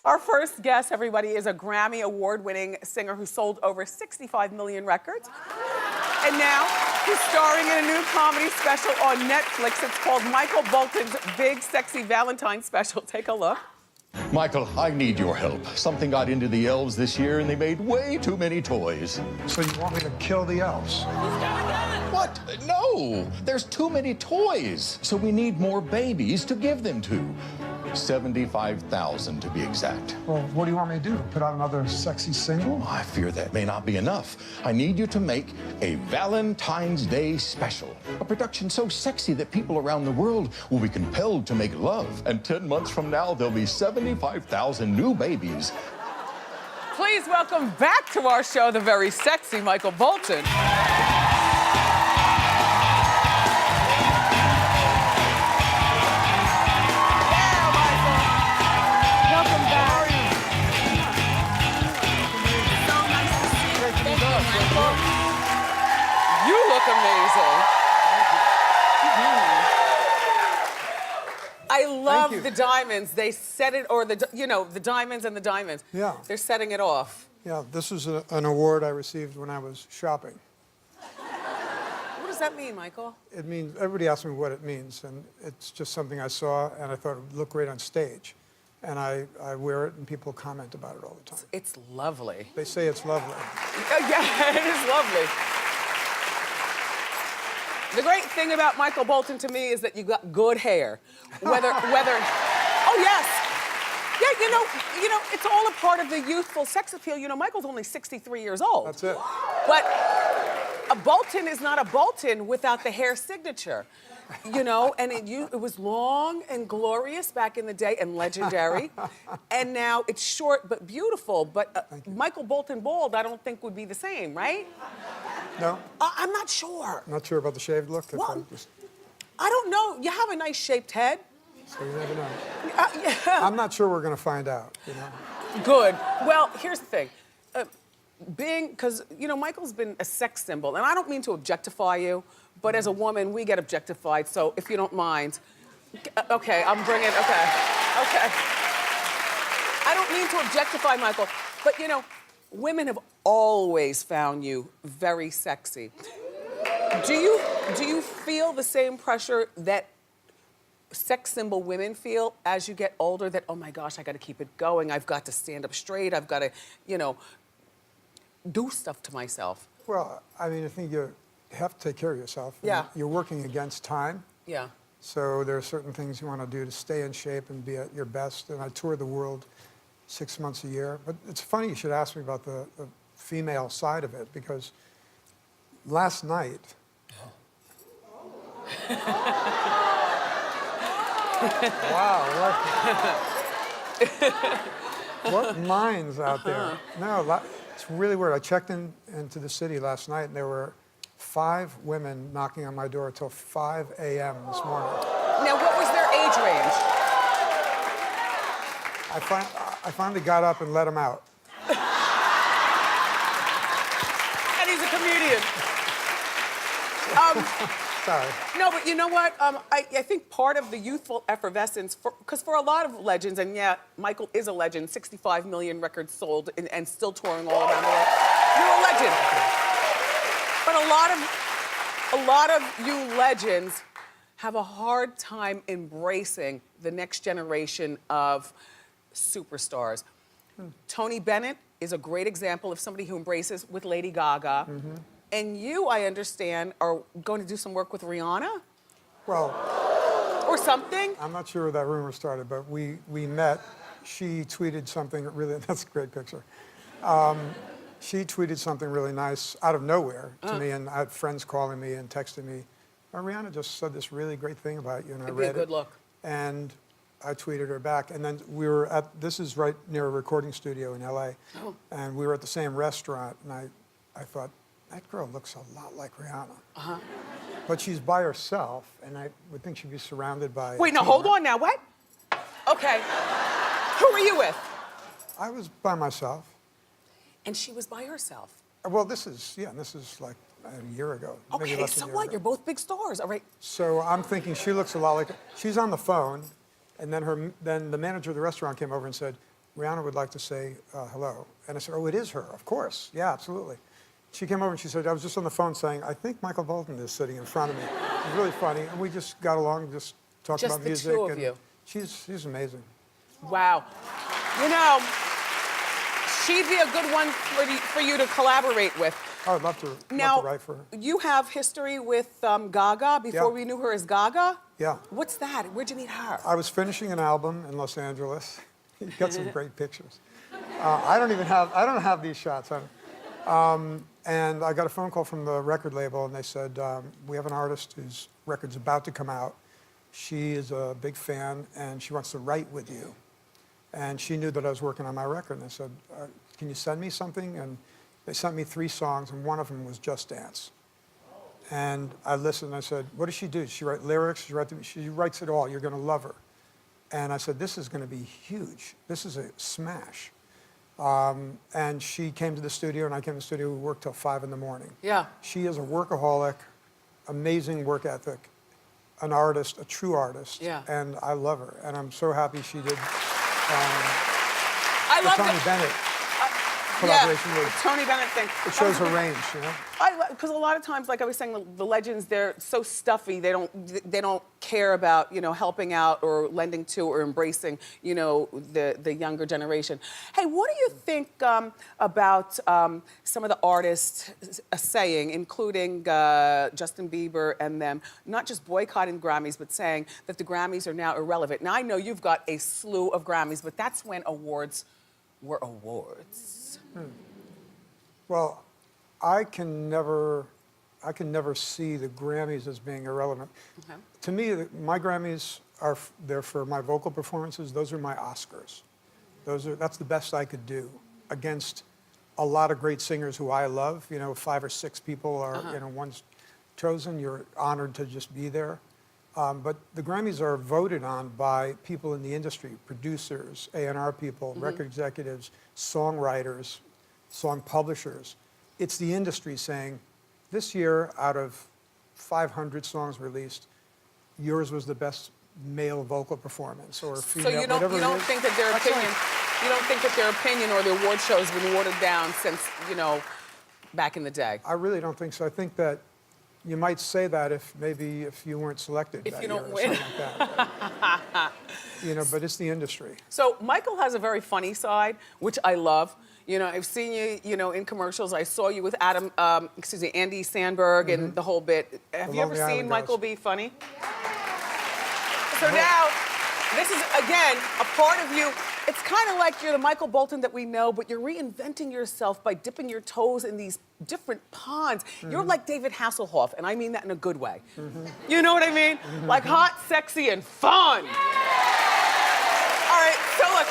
Our first guest, everybody, is a Grammy award-winning singer who sold over 65 million records. And now he's starring in a new comedy special on Netflix. It's called Michael Bolton's Big Sexy Valentine Special. Take a look. Michael, I need your help. Something got into the elves this year and they made way too many toys. So you want me to kill the elves? What? No! There's too many toys. So we need more babies to give them to. 75,000 to be exact. Well, what do you want me to do? Put out another sexy single? I fear that may not be enough. I need you to make a Valentine's Day special. A production so sexy that people around the world will be compelled to make love. And 10 months from now, there'll be 75,000 new babies. Please welcome back to our show the very sexy Michael Bolton. You look amazing. I love the diamonds. They set it, or the diamonds and the diamonds. Yeah. They're setting it off. Yeah, this is an award I received when I was shopping. What does that mean, Michael? It means, everybody asks me what it means, and it's just something I saw, and I thought it would look great on stage. And I wear it, and people comment about it all the time. It's lovely. They say it's lovely. Yeah, it is lovely. The great thing about Michael Bolton to me is that you got good hair. Whether, oh yes. Yeah, you know, it's all a part of the youthful sex appeal. You know, Michael's only 63 years old. That's it. But a Bolton is not a Bolton without the hair signature. You know, and it was long and glorious back in the day and legendary. And now it's short but beautiful. But Michael Bolton bald, I don't think would be the same, right? No? I'm not sure. Not sure about the shaved look? Well, I don't know. You have a nice shaped head. So you never know. Yeah. I'm not sure we're going to find out, you know? Good. Well, here's the thing. Because, you know, Michael's been a sex symbol. And I don't mean to objectify you, but as a woman, we get objectified. So if you don't mind, okay, I'm bringing, okay. I don't mean to objectify Michael, but you know, women have always found you very sexy. Do you feel the same pressure that sex symbol women feel as you get older, that, oh my gosh, I gotta keep it going, I've got to stand up straight, I've gotta, you know, do stuff to myself? Well, I mean, I think you have to take care of yourself. Yeah. You're working against time. Yeah. So there are certain things you want to do to stay in shape and be at your best. And I tour the world 6 months a year. But it's funny you should ask me about the female side of it, because last night... Wow, what minds out there. No, it's really weird. I checked into the city last night, and there were 5 women knocking on my door till 5 a.m. this morning. Now, what was their age range? I finally got up and let them out. And he's a comedian. Sorry. No, but you know what? I think part of the youthful effervescence, because for a lot of legends, and yeah, Michael is a legend, 65 million records sold and still touring all around the world. You're a legend. But a lot of you legends have a hard time embracing the next generation of superstars. Tony Bennett is a great example of somebody who embraces with Lady Gaga. Mm-hmm. And you, I understand, are going to do some work with Rihanna? Well... Or something? I'm not sure where that rumor started, but we met. She tweeted something really... That's a great picture. She tweeted something really nice out of nowhere to me, and I had friends calling me and texting me, oh, Rihanna just said this really great thing about you, and I read it. It'd be a good look. And I tweeted her back, and then we were at... This is right near a recording studio in L.A., and we were at the same restaurant, and I thought, that girl looks a lot like Rihanna. But she's by herself, and I would think she'd be surrounded by... Wait, no, hold on now, what? Okay. Who were you with? I was by myself. And she was by herself? Well, this is like a year ago. Okay, maybe less than so a year what? ago. You're both big stars, all right? So I'm thinking she looks a lot like... She's on the phone, and then the manager of the restaurant came over and said, Rihanna would like to say hello. And I said, oh, it is her, of course. Yeah, absolutely. She came over and she said, I was just on the phone saying, I think Michael Bolton is sitting in front of me. It was really funny. And we just got along and just talked about music. Just the two of and you. She's amazing. Wow. You know, she'd be a good one for you to collaborate with. I would love to write for her. You have history with Gaga before we knew her as Gaga? Yeah. What's that? Where'd you meet her? I was finishing an album in Los Angeles. You got some great pictures. I don't have these shots. And I got a phone call from the record label, and they said, we have an artist whose record's about to come out. She is a big fan, and she wants to write with you. And she knew that I was working on my record, and they said, can you send me something? And they sent me 3 songs, and one of them was Just Dance. And I listened, and I said, what does she do? Does she write lyrics? She writes it all. You're going to love her. And I said, this is going to be huge. This is a smash. And she came to the studio, and I came to the studio. We worked till 5 in the morning. Yeah. She is a workaholic, amazing work ethic, an artist, a true artist. Yeah. And I love her. And I'm so happy she did I love Tony Bennett collaboration with. Tony Bennett thing. It shows her range, you know? Because a lot of times, like I was saying, the legends, they're so stuffy. They don't care about, you know, helping out or lending to or embracing, you know, the younger generation. Hey, what do you think about some of the artists saying, including Justin Bieber and them, not just boycotting Grammys, but saying that the Grammys are now irrelevant? Now, I know you've got a slew of Grammys, but that's when awards were awards. Well, I can never see the Grammys as being irrelevant. Okay. To me, my Grammys are there for my vocal performances. Those are my Oscars. That's the best I could do against a lot of great singers who I love. You know, 5 or 6 people are, you know, one's chosen. You're honored to just be there. But the Grammys are voted on by people in the industry, producers, A&R people, record executives, songwriters, song publishers. It's the industry saying, this year, out of 500 songs released, yours was the best male vocal performance or female, so whatever you don't think that their opinion, you don't think that their opinion or the award show has been watered down since, you know, back in the day? I really don't think so. I think that you might say that if you weren't selected if that you year don't or win. something like that. You know, but it's the industry. So Michael has a very funny side, which I love. You know, I've seen you, you know, in commercials. I saw you with Andy Sandberg and the whole bit. Have you ever seen Michael be funny? So now, this is, again, a part of you. It's kind of like you're the Michael Bolton that we know, but you're reinventing yourself by dipping your toes in these different ponds. You're like David Hasselhoff, and I mean that in a good way. You know what I mean? Like hot, sexy, and fun. All right, so look,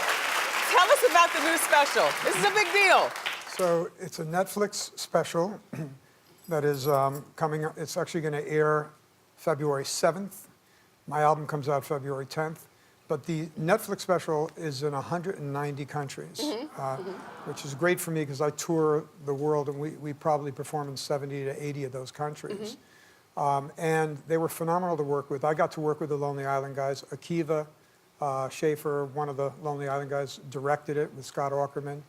tell us about the new special. This is a big deal. So it's a Netflix special that is coming up. It's actually going to air February 7th. My album comes out February 10th. But the Netflix special is in 190 countries, which is great for me because I tour the world, and we probably perform in 70 to 80 of those countries. And they were phenomenal to work with. I got to work with the Lonely Island guys. Akiva Schaffer, one of the Lonely Island guys, directed it with Scott Aukerman.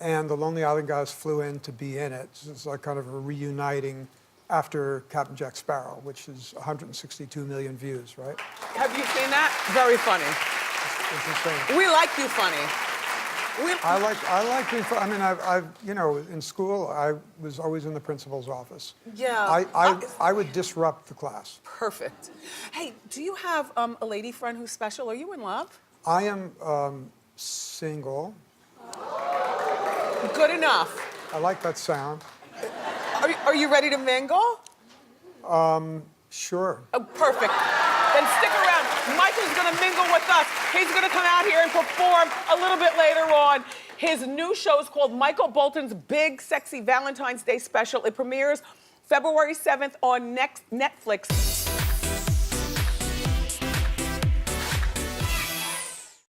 And the Lonely Island guys flew in to be in it. So it's like kind of a reuniting after Captain Jack Sparrow, which is 162 million views, right? Have you seen that? Very funny. It's insane. We like you funny. I like being funny. I mean, I've you know, in school, I was always in the principal's office. Yeah. I would disrupt the class. Perfect. Hey, do you have a lady friend who's special? Are you in love? I am single. Good enough. I like that sound. Are you ready to mingle? Sure. Oh, perfect. Then stick around. Michael's gonna mingle with us. He's gonna come out here and perform a little bit later on. His new show is called Michael Bolton's Big Sexy Valentine's Day Special. It premieres February 7th on Netflix.